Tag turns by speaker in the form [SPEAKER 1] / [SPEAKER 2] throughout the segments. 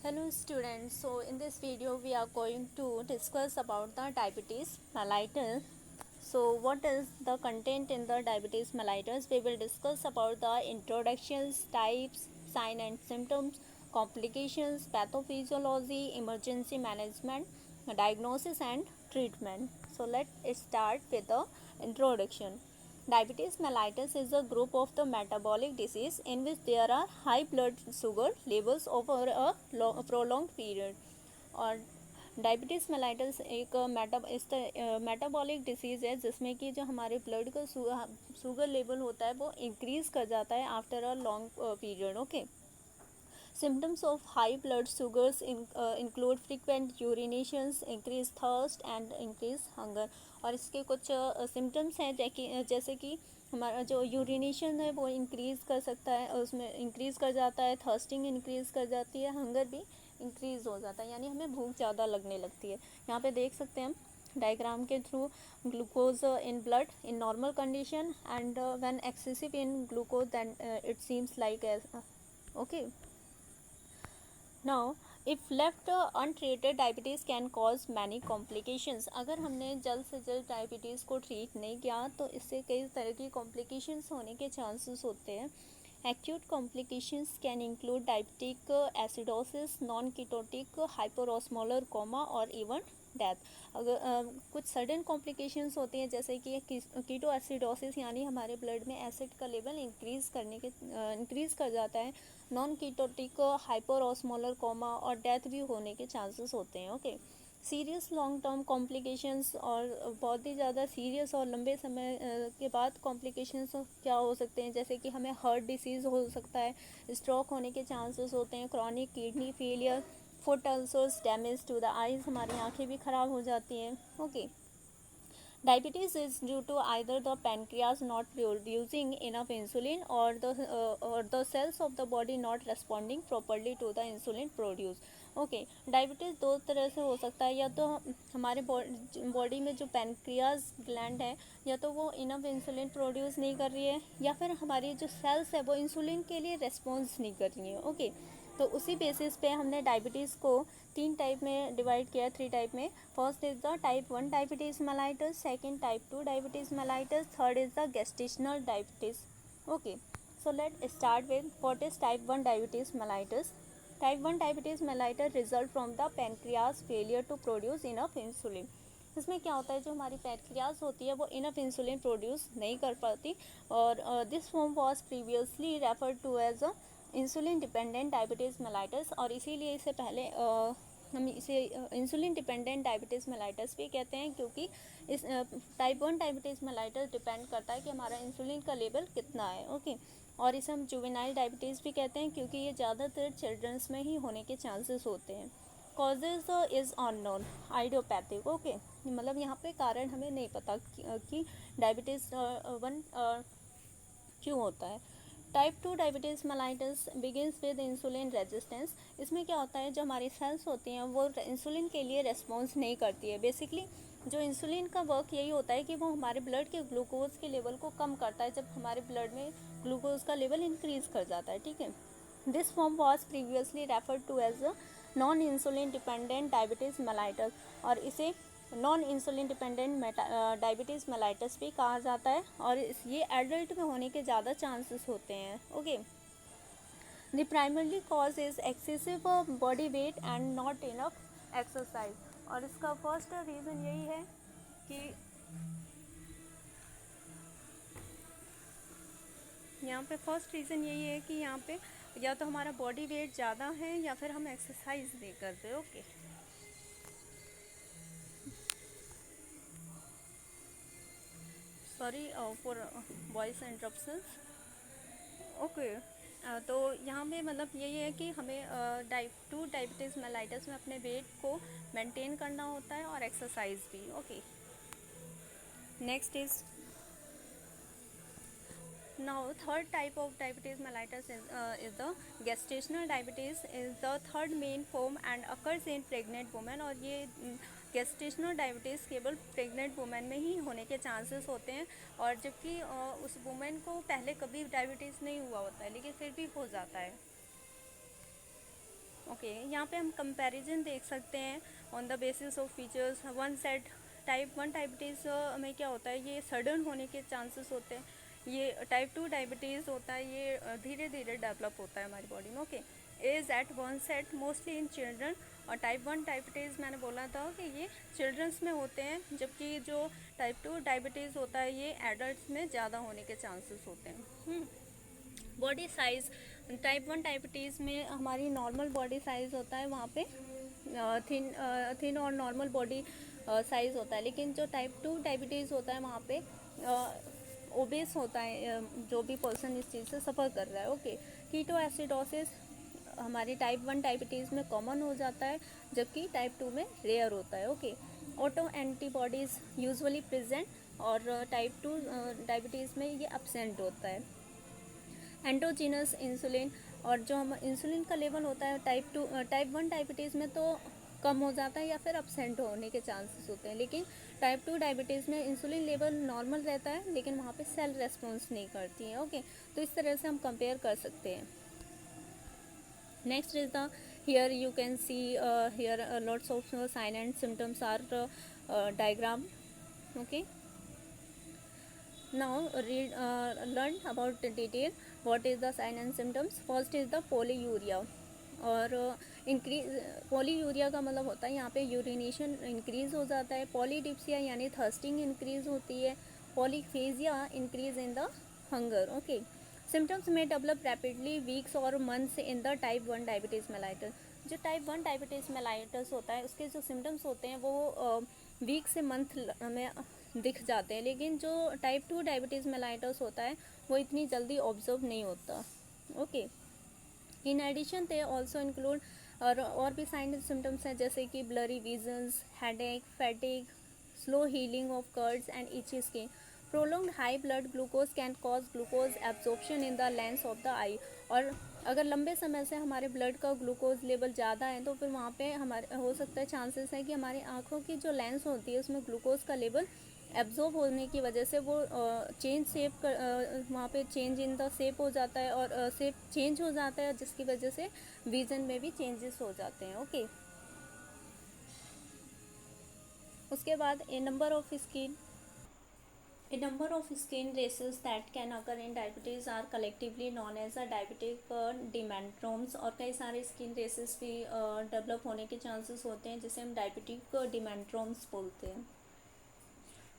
[SPEAKER 1] Hello students, so in this video we are going to discuss about the diabetes mellitus. So what is the content in the diabetes mellitus? We will discuss about the introductions, types, sign and symptoms, complications, pathophysiology, emergency management, diagnosis and treatment. So let's start with the introduction. Diabetes mellitus is a group of the metabolic disease in which there are high blood sugar levels over a prolonged period. और diabetes mellitus एक metabolic disease है जिसमें कि जो हमारे blood का sugar level होता है वो इंक्रीज़ कर जाता है after a long period. Okay. Symptoms of high blood sugars include frequent urinations, increased thirst and increased hunger. और इसके कुछ सिम्टम्स हैं जैसे कि हमारा जो यूरिनेशन है वो इंक्रीज़ कर सकता है, उसमें इंक्रीज़ कर जाता है, थर्स्टिंग इंक्रीज़ कर जाती है, हंगर भी इंक्रीज़ हो जाता है, यानी हमें भूख ज़्यादा लगने लगती है. यहाँ पे देख सकते हैं हम डायग्राम के through glucose in blood in normal condition and when excessive in glucose then it seems like okay. Now, if left untreated, diabetes can cause many complications. अगर हमने जल्द से जल्द डायबिटीज़ को ट्रीट नहीं किया तो इससे कई तरह की कॉम्प्लिकेशंस होने के चांसेस होते हैं. Acute complications can include diabetic acidosis, non-ketotic hyperosmolar coma और even डेथ. अगर कुछ सडन कॉम्प्लिकेशंस होती हैं जैसे कि कीटो एसिडोसिस, यानी हमारे ब्लड में एसिड का लेवल इंक्रीज़ कर जाता है. नॉन कीटोटिक हाइपरऑस्मोलर कोमा और डेथ भी होने के चांसेस होते हैं. Okay. Serious long term complications और बहुत ही ज़्यादा सीरियस और लंबे समय के बाद कॉम्प्लिकेशंस क्या हो सकते हैं जैसे कि हमें हार्ट डिसीज़ हो सकता है, स्ट्रोक होने के चांसेस होते हैं, chronic kidney failure, foot ulcers, damage to the eyes, हमारी आंखें भी ख़राब हो जाती हैं. Okay. Diabetes is due to either the pancreas not producing enough insulin or the cells of the body not responding properly to the insulin produced. Okay. Diabetes दो तरह से हो सकता है, या तो हमारे बॉडी में जो पैनक्रियाज ग्लैंड है या तो वो इनफ इंसुलिन प्रोड्यूस नहीं कर रही है, या फिर हमारी जो सेल्स है वो इंसुलिन के लिए रेस्पॉन्स नहीं कर रही है. ओके. तो उसी बेसिस पे हमने डायबिटीज़ को 3 टाइप में डिवाइड किया, 3 टाइप में. First is the type 1 diabetes mellitus, second type 2 diabetes mellitus, third is the gestational diabetes. Okay. So let start with what is type 1 diabetes mellitus. Type 1 diabetes mellitus result from the pancreas failure to produce enough insulin. इसमें क्या होता है, जो हमारी pancreas होती है वो enough insulin produce नहीं कर पाती, और this form was previously referred to as a insulin dependent diabetes mellitus, और इसीलिए इसे पहले हम इसे इंसुलिन डिपेंडेंट डायबिटीज़ मेलाइटस भी कहते हैं, क्योंकि इस टाइप 1 डायबिटीज़ मेलाइटस डिपेंड करता है कि हमारा इंसुलिन का लेवल कितना है. ओके. और इसे हम जुवेनाइल डायबिटीज़ भी कहते हैं, क्योंकि ये ज़्यादातर चिल्ड्रंस में ही होने के चांसेस होते हैं. Causes is unknown, idiopathic. Okay. मतलब यहाँ पे कारण हमें नहीं पता कि डायबिटीज़ 1 क्यों होता है. Type 2 diabetes mellitus begins with insulin resistance. इसमें क्या होता है, जो हमारी सेल्स होती हैं वो इंसुलिन के लिए रेस्पॉन्स नहीं करती है. बेसिकली जो इंसुलिन का वर्क यही होता है कि वो हमारे ब्लड के ग्लूकोज के लेवल को कम करता है जब हमारे ब्लड में ग्लूकोज का लेवल इंक्रीज़ कर जाता है. ठीक है. This form was previously referred to as a non insulin dependent diabetes mellitus, और इसे non insulin dependent diabetes mellitus भी कहा जाता है, और ये एडल्ट में होने के ज़्यादा चांसेस होते हैं. Okay. The primary cause is excessive body weight and not enough exercise. और इसका फर्स्ट रीज़न यही है कि यहाँ पे फर्स्ट रीज़न यही है कि यहाँ पे या तो हमारा बॉडी वेट ज़्यादा है या फिर हम एक्सरसाइज नहीं करते. Okay. Sorry for voice interruptions. Okay. तो यहाँ पे मतलब यही है कि हमें टाइप 2 डायबिटीज़ मेलाइटस में अपने वेट को मेंटेन करना होता है और एक्सरसाइज भी. Okay. Next is now third type of diabetes mellitus is the gestational diabetes is the third main form and occurs in pregnant women. और ये गेस्टेशनल डायबिटीज़ केवल प्रेग्नेंट वुमेन में ही होने के चांसेस होते हैं, और जबकि उस वुमेन को पहले कभी डायबिटीज़ नहीं हुआ होता है लेकिन फिर भी हो जाता है. ओके यहाँ पे हम कंपैरिजन देख सकते हैं on the basis of features. One set type 1 diabetes में क्या होता है, ये सडन होने के चांसेस होते हैं। ये टाइप 2 डायबिटीज़ होता है, ये धीरे धीरे डेवलप होता है हमारी बॉडी में। Okay, age at onset mostly in children. और टाइप 1 डायबिटीज़ मैंने बोला था कि ये चिल्ड्रंस में होते हैं, जबकि जो टाइप 2 डायबिटीज़ होता है ये एडल्ट में ज़्यादा होने के चांसेस होते हैं। बॉडी साइज़, टाइप 1 डायबिटीज़ में हमारी नॉर्मल बॉडी साइज़ होता है, वहाँ पे थिन और नॉर्मल बॉडी साइज़ होता है। लेकिन जो टाइप 2 डायबिटीज़ होता है वहाँ पे ओबेस होता है जो भी पर्सन इस चीज़ से सफ़र कर रहा है। ओके, कीटो एसिडोसिस हमारी टाइप 1 डायबिटीज़ में कॉमन हो जाता है, जबकि टाइप 2 में रेयर होता है। Okay, auto antibodies usually present और टाइप 2 डायबिटीज़ में ये एब्सेंट होता है। एंडोजीनस इंसुलिन, और जो हम इंसुलिन का लेवल होता है टाइप 1 डायबिटीज़ में तो कम हो जाता है या फिर अब्सेंट होने के चांसेस होते हैं। लेकिन टाइप 2 डायबिटीज़ में इंसुलिन लेवल नॉर्मल रहता है, लेकिन वहाँ पे सेल रेस्पॉन्स नहीं करती है। ओके, तो इस तरह से हम कंपेयर कर सकते हैं। Next is the here you can see here lots of sine and symptoms are diagram. Okay, now learn about the detail what is the sign and symptoms. First is the polyuria, और increase polyuria का मतलब होता है यहाँ पे urination increase हो जाता है। पॉलीडिप्सिया यानी थर्स्टिंग इंक्रीज होती है। Polyphagia increase in the hunger. Okay, symptoms में डेवलप रैपिडली वीक्स और months in the type 1 diabetes mellitus. जो टाइप 1 डायबिटीज़ मेलाइटस होता है उसके जो सिम्टम्स होते हैं वो वीक से मंथ में दिख जाते हैं, लेकिन जो टाइप 2 डायबिटीज़ मेलाइटस होता है वो इतनी जल्दी ऑब्जर्व नहीं होता। Okay, in addition they also include और भी साइन सिम्टम्स हैं, जैसे कि blurry visions, headache, fatigue, slow healing of cuts and itchy skin. Prolonged high blood glucose can cause glucose absorption in the lens of the eye. और अगर लंबे समय से हमारे ब्लड का ग्लूकोज लेवल ज़्यादा है तो फिर वहाँ पे हमारे हो सकता है चांसेस है कि हमारी आँखों की जो लेंस होती है उसमें ग्लूकोज का लेवल एब्जॉर्ब होने की वजह से वो चेंज शेप वहाँ पे चेंज इन द शेप हो जाता है और शेप चेंज हो जाता है, जिसकी वजह से विजन में भी चेंजेस हो जाते हैं। ओके, उसके बाद A number of skin races that can occur in diabetes are collectively known as a diabetic डिमेंट्रोम्स। और कई सारे स्किन रेसेस भी डेवलप होने के चांसेस होते हैं, जिसे हम डायबिटिक डिमेंट्रोम्स बोलते हैं।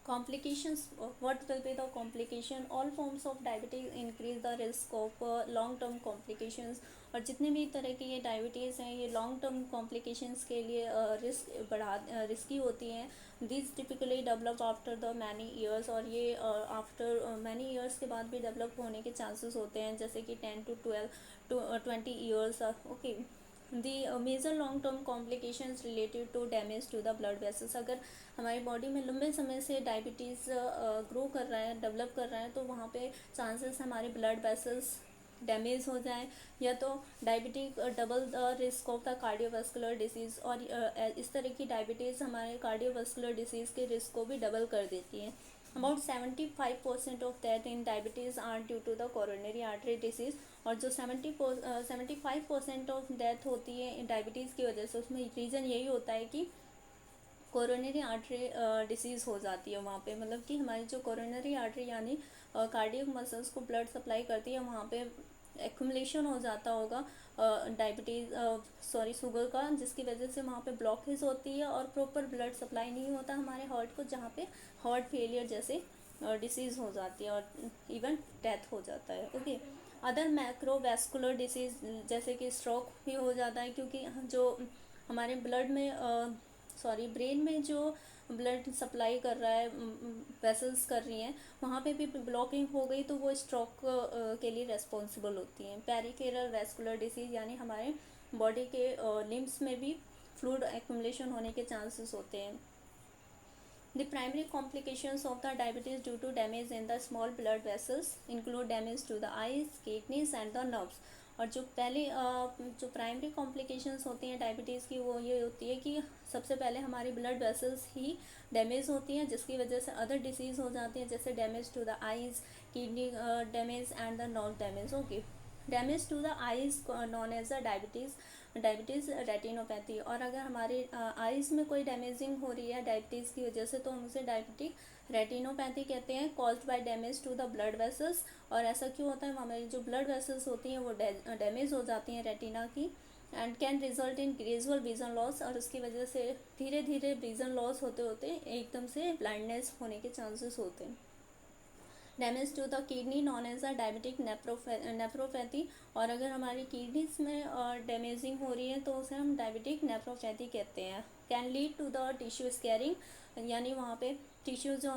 [SPEAKER 1] Complications, what will be the complication? All forms of diabetes increase the risk of long term complications। और जितने भी तरह की ये डायबिटीज़ हैं ये लॉन्ग टर्म कॉम्प्लिकेशंस के लिए रिस्की होती हैं। This typically develop after the many years, और ये आफ्टर मैनी ईयर्स के बाद भी डेवलप होने के चांसेस होते हैं, जैसे कि 10 to 12 to 20 years. Okay, the major long term complications related to damage to the blood vessels. अगर हमारी बॉडी में लंबे समय से डायबिटीज़ ग्रो कर रहा है, डेवलप कर रहा है, तो वहाँ पे चांसेस हमारे ब्लड वेसल्स डैमेज हो जाए, या तो diabetic double the risk of the cardiovascular disease. और इस तरह की डायबिटीज़ हमारे कार्डियोवास्कुलर डिसीज़ के रिस्क को भी डबल कर देती है। About 75% of death in diabetes are due to the coronary artery disease. और जो 75% ऑफ डेथ होती है डायबिटीज़ की वजह से, उसमें रीज़न यही होता है कि कोरोनरी आर्टरी डिसीज़ हो जाती है वहाँ पे। मतलब कि हमारी जो कोरोनरी आर्टरी यानी कार्डियक मसल्स को ब्लड सप्लाई करती है, वहाँ पे एक्यूमुलेशन हो जाता होगा शुगर का, जिसकी वजह से वहाँ पे ब्लॉकेज होती है और प्रॉपर ब्लड सप्लाई नहीं होता हमारे हार्ट को, जहाँ पे हार्ट फेलियर जैसे डिसीज़ हो जाती है और इवन डेथ हो जाता है। ओके, अदर मैक्रोवैस्कुलर डिसीज़ जैसे कि स्ट्रोक भी हो जाता है, क्योंकि जो हमारे ब्लड में ब्रेन में जो ब्लड सप्लाई कर रहा है, वेसल्स कर रही हैं, वहाँ पे भी ब्लॉकिंग हो गई तो वो स्ट्रोक के लिए रेस्पॉन्सिबल होती हैं। पेरिफेरल वैस्कुलर डिसीज़ यानी हमारे बॉडी के लिम्स में भी फ्लूइड एक्यूमुलेशन होने के चांसेस होते हैं। The primary complications of the diabetes due to damage in the small blood vessels include damage to the eyes, kidneys and the nerves। और जो जो प्राइमरी कॉम्प्लिकेशंस होती हैं डायबिटीज़ की, वो ये होती है कि सबसे पहले हमारी ब्लड वेसल्स ही डैमेज होती हैं, जिसकी वजह से अदर डिसीज़ हो जाती हैं, जैसे damage to the eyes, kidney damage and the nerve damage. Okay, damage to the eyes known as the diabetes. Diabetes retinopathy. और अगर हमारे आइज़ में कोई डैमेजिंग हो रही है डायबिटीज़ की वजह से तो हम उसे डायबिटिक रेटिनोपैथी कहते हैं, caused by damage to the blood vessels. और ऐसा क्यों होता है, हमारी जो ब्लड वेसल्स होती हैं वो डैमेज हो जाती हैं रेटिना की, and can result in gradual vision loss. और उसकी वजह से धीरे धीरे विजन लॉस होते होते एकदम से ब्लाइंडनेस होने के चांसेस होते हैं। Damage to the kidney known as a diabetic nephropathy. और अगर हमारी किडनीज में डैमेजिंग हो रही है तो उसे हम डायबिटिक नेफ्रोपैथी कहते हैं। Can lead to the tissue scarring, यानी वहाँ पे टिश्यू जो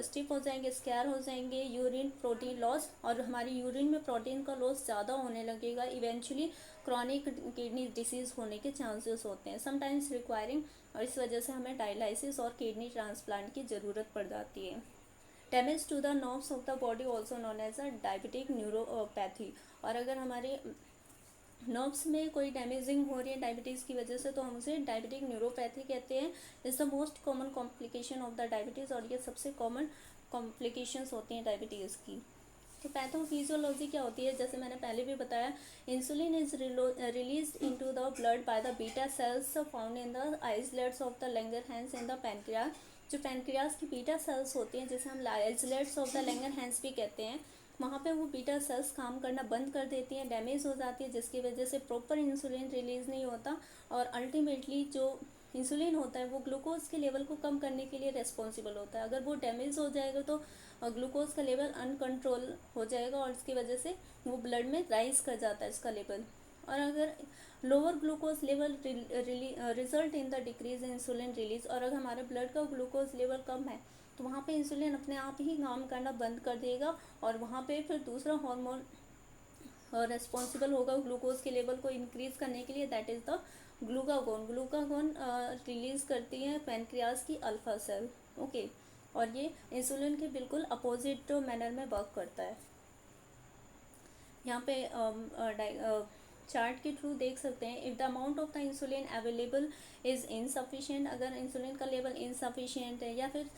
[SPEAKER 1] स्टिफ हो जाएंगे, स्कैर हो जाएंगे, यूरिन प्रोटीन लॉस, और हमारी यूरिन में प्रोटीन का लॉस ज़्यादा होने लगेगा, इवेंचुअली क्रॉनिक किडनी डिसीज़ होने के चांसेस होते हैं, समटाइम्स रिक्वायरिंग। और इस वजह से हमें डायलिसिस और किडनी ट्रांसप्लांट की ज़रूरत पड़ जाती है। Damage to the nerves of the body also known as a diabetic neuropathy. और अगर हमारे नर्व्स में कोई डैमेजिंग हो रही है डायबिटीज़ की वजह से तो हम उसे डायबिटिक न्यूरोपैथी कहते हैं। Is the most common complication of the diabetes, और ये सबसे कॉमन कॉम्प्लिकेशंस होती हैं डायबिटीज़ की। तो पैथोफिजियोलॉजी क्या होती है, जैसे मैंने पहले भी बताया, insulin is release into the blood by the beta cells found in the islets of the Langerhans in the pancreas. जो पैनक्रियास की बीटा सेल्स होती हैं, जिसे हम आइसलेट्स ऑफ द लैंगरहैंस भी कहते हैं, वहाँ पे वो बीटा सेल्स काम करना बंद कर देती हैं, डैमेज हो जाती है, जिसकी वजह से प्रॉपर इंसुलिन रिलीज़ नहीं होता। और अल्टीमेटली जो इंसुलिन होता है वो ग्लूकोज के लेवल को कम करने के लिए रेस्पॉन्सिबल होता है। अगर वो डैमेज हो जाएगा तो ग्लूकोज का लेवल अनकंट्रोल हो जाएगा, और इसकी वजह से वो ब्लड में राइज कर जाता है इसका लेवल। और अगर lower glucose level result in the decrease insulin release, और अगर हमारे ब्लड का ग्लूकोज लेवल कम है तो वहाँ पे इंसुलिन अपने आप ही काम करना बंद कर देगा, और वहाँ पे फिर दूसरा हार्मोन रेस्पॉन्सिबल होगा ग्लूकोज के लेवल को इंक्रीज करने के लिए, that is the glucagon. Glucagon release करती है पैनक्रियाज की अल्फा सेल, ओके। और ये इंसुलिन के बिल्कुल अपोजिट मैनर में वर्क करता है। यहाँ पे चार्ट के थ्रू देख सकते हैं, if the amount of the insulin available is insufficient, अगर इंसुलिन का लेवल इनसफिशिएंट है, या फिर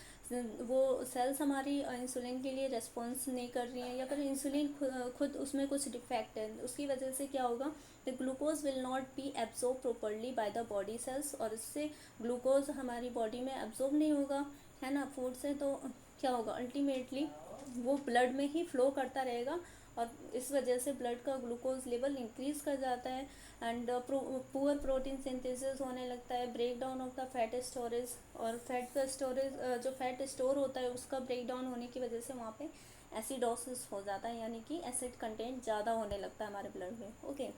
[SPEAKER 1] वो सेल्स हमारी इंसुलिन के लिए रेस्पॉन्स नहीं कर रही हैं, या फिर इंसुलिन खुद उसमें कुछ डिफेक्ट है, उसकी वजह से क्या होगा, the glucose will not be absorb properly by the body cells, और इससे ग्लूकोज हमारी बॉडी में एब्जॉर्ब नहीं होगा, है ना, फूड से। तो क्या होगा, अल्टीमेटली वो ब्लड में ही फ्लो करता रहेगा, और इस वजह से ब्लड का ग्लूकोज लेवल इंक्रीज कर जाता है, एंड पुअर प्रोटीन सिंथेसिस होने लगता है, break down of the fat storage, और फैट का स्टोरेज जो फैट स्टोर होता है उसका ब्रेक डाउन होने की वजह से वहाँ पे एसिडोसिस हो जाता है, यानी कि एसिड कंटेंट ज़्यादा होने लगता है हमारे ब्लड में, okay.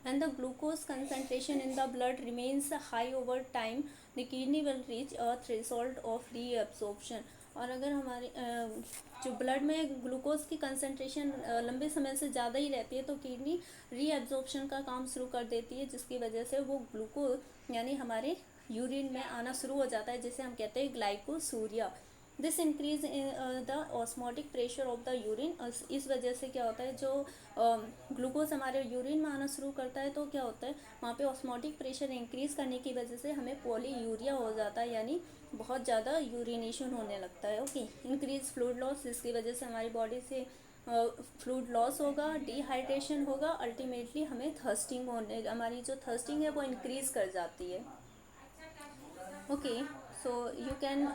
[SPEAKER 1] And the glucose concentration in the blood remains high over time, the kidney will reach a threshold of reabsorption। और अगर हमारे जो ब्लड में ग्लूकोज की कंसंट्रेशन लंबे समय से ज़्यादा ही रहती है तो किडनी रीएब्जॉर्प्शन का काम शुरू कर देती है, जिसकी वजह से वो ग्लूकोज यानी हमारे यूरिन में आना शुरू हो जाता है, जिसे हम कहते हैं glycosuria. This increase the osmotic pressure of the urine. इस वजह से क्या होता है, जो ग्लूकोज हमारे यूरिन में आना शुरू करता है तो क्या होता है, वहाँ पे ऑस्मोटिक प्रेशर इंक्रीज करने की वजह से हमें पॉलीयूरिया हो जाता है, यानी बहुत ज़्यादा यूरिनेशन होने लगता है, ओके। इंक्रीज फ्लूइड लॉस, जिसकी वजह से हमारी बॉडी से फ्लूइड लॉस होगा, डिहाइड्रेशन होगा, अल्टीमेटली हमें थर्स्टिंग होने, हमारी जो थर्स्टिंग है वो इंक्रीज कर जाती है, okay. So you can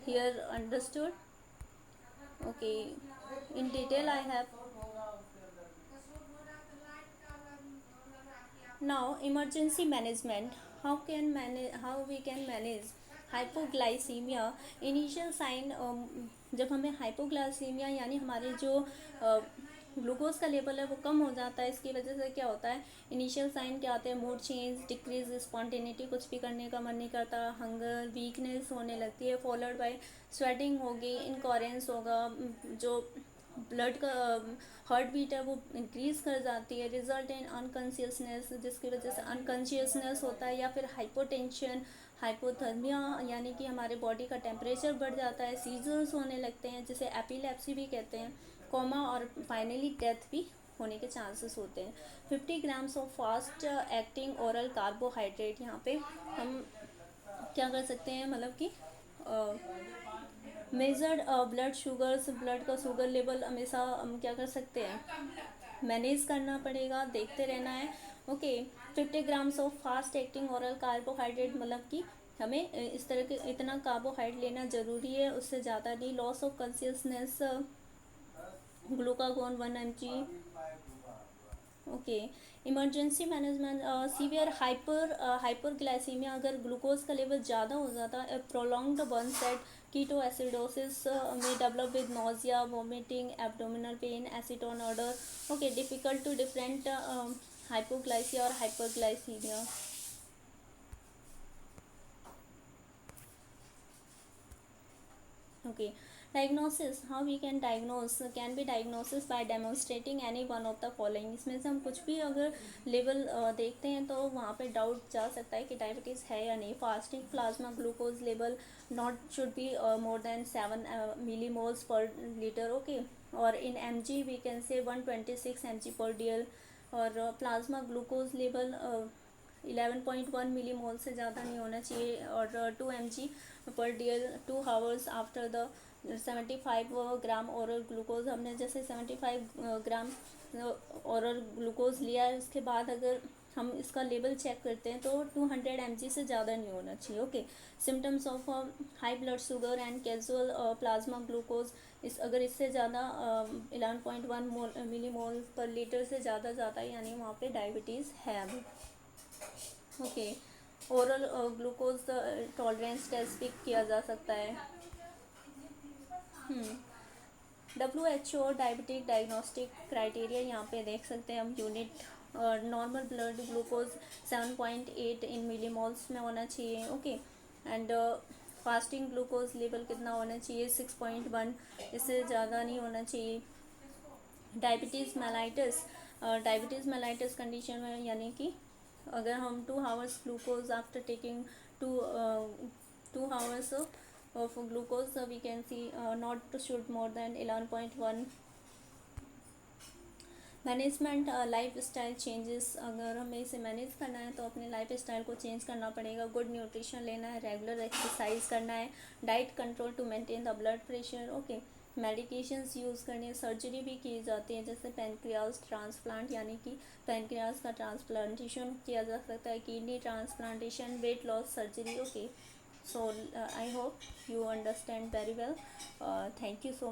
[SPEAKER 1] here understood, okay, in detail I have. Now emergency management, how we can manage hypoglycemia। Initial sign, जब हमें हाइपोग्लाइसीमिया यानी हमारे जो ग्लूकोज का लेवल है वो कम हो जाता है, इसकी वजह से क्या होता है, इनिशियल साइन क्या आते हैं, मूड चेंज, डिक्रीज स्पॉन्टेनिटी, कुछ भी करने का मन नहीं करता, हंगर, वीकनेस होने लगती है, फॉलोड बाय स्वेटिंग होगी, इनकोरेंस होगा, जो ब्लड का हार्ट बीट है वो इंक्रीज कर जाती है, रिजल्ट इन अनकॉन्शियसनेस, जिसकी वजह से अनकॉन्शियसनेस होता है, या फिर हाइपोटेंशन, हाइपोथर्मिया, यानी कि हमारे बॉडी का टेम्परेचर बढ़ जाता है, सीजर्स होने लगते हैं जिसे एपिलेप्सी भी कहते हैं, कोमा, और फाइनली डेथ भी होने के चांसेस होते हैं। 50 grams of fast acting oral carbohydrate, यहाँ पे हम क्या कर सकते हैं, मतलब कि मेजर्ड ब्लड शुगर्स, ब्लड का शुगर लेवल हमेशा हम क्या कर सकते हैं, मैनेज करना पड़ेगा, देखते रहना है, okay. 50 grams of fast acting oral carbohydrate, मतलब कि हमें इस तरह के इतना कार्बोहाइड्रेट लेना ज़रूरी है, उससे ज़्यादा नहीं। Loss of consciousness, glucagon 1 mg। Okay. Emergency management, severe hyperglycaemia, अगर ग्लूकोज का लेवल ज़्यादा हो जाता है, prolonged burn set ketoacidosis में develop with nausea, vomiting, abdominal pain, acetone odour. Okay, difficult to different hypoglycaemia और hyperglycaemia. Okay. Diagnosis, how we can diagnose, can be diagnosis by demonstrating any one of the following। इसमें से हम कुछ भी अगर level देखते हैं तो वहाँ पे डाउट जा सकता है कि डायबिटीज़ है या नहीं। Fasting plasma glucose level not should be more than 7 millimoles पर लीटर। ओके। और इन mg we can say 126 mg पर DL। और प्लाज्मा ग्लूकोज लेवल 11.1 मिलीमोल से ज़्यादा नहीं होना चाहिए। और 2 mg पर DL 2 hours after the 75 gram oral glucose. हमने जैसे 75 ग्राम ओरल ग्लूकोज लिया है, उसके बाद अगर हम इसका लेवल चेक करते हैं तो 200 mg से ज़्यादा नहीं होना चाहिए। Okay. Symptoms of high blood sugar and casual plasma glucose, इस अगर इससे ज़्यादा 11.1 मिलीमोल पर लीटर से ज़्यादा जाता है, यानी वहाँ पे डायबिटीज़ है अभी। Okay. Oral glucose tolerance test भी किया जा सकता है। WHO डायबिटिक डायग्नोस्टिक क्राइटेरिया, यहाँ पे देख सकते हैं हम यूनिट। और नॉर्मल ब्लड ग्लूकोज 7.8 इन मिलीमोल्स में होना चाहिए। Okay. And fasting glucose level कितना होना चाहिए? 6.1, इससे ज़्यादा नहीं होना चाहिए। डायबिटीज़ मेलाइटस कंडीशन में, यानी कि अगर हम 2 hours glucose after taking to 2 hours of glucose, we can see not should more than 11.1। Management life style changes, अगर हमें इसे मैनेज करना है तो अपने लाइफ स्टाइल को चेंज करना पड़ेगा। गुड न्यूट्रिशन लेना है, रेगुलर एक्सरसाइज करना है, diet control to maintain the blood pressure. Okay. Medications use करनी है, सर्जरी भी की जाती है, जैसे पेनक्रियाज ट्रांसप्लांट, यानी कि पेनक्रियाज का ट्रांसप्लांटेशन किया जा सकता है, kidney transplantation, weight loss surgery. Okay. So I hope you understand very well. Thank you so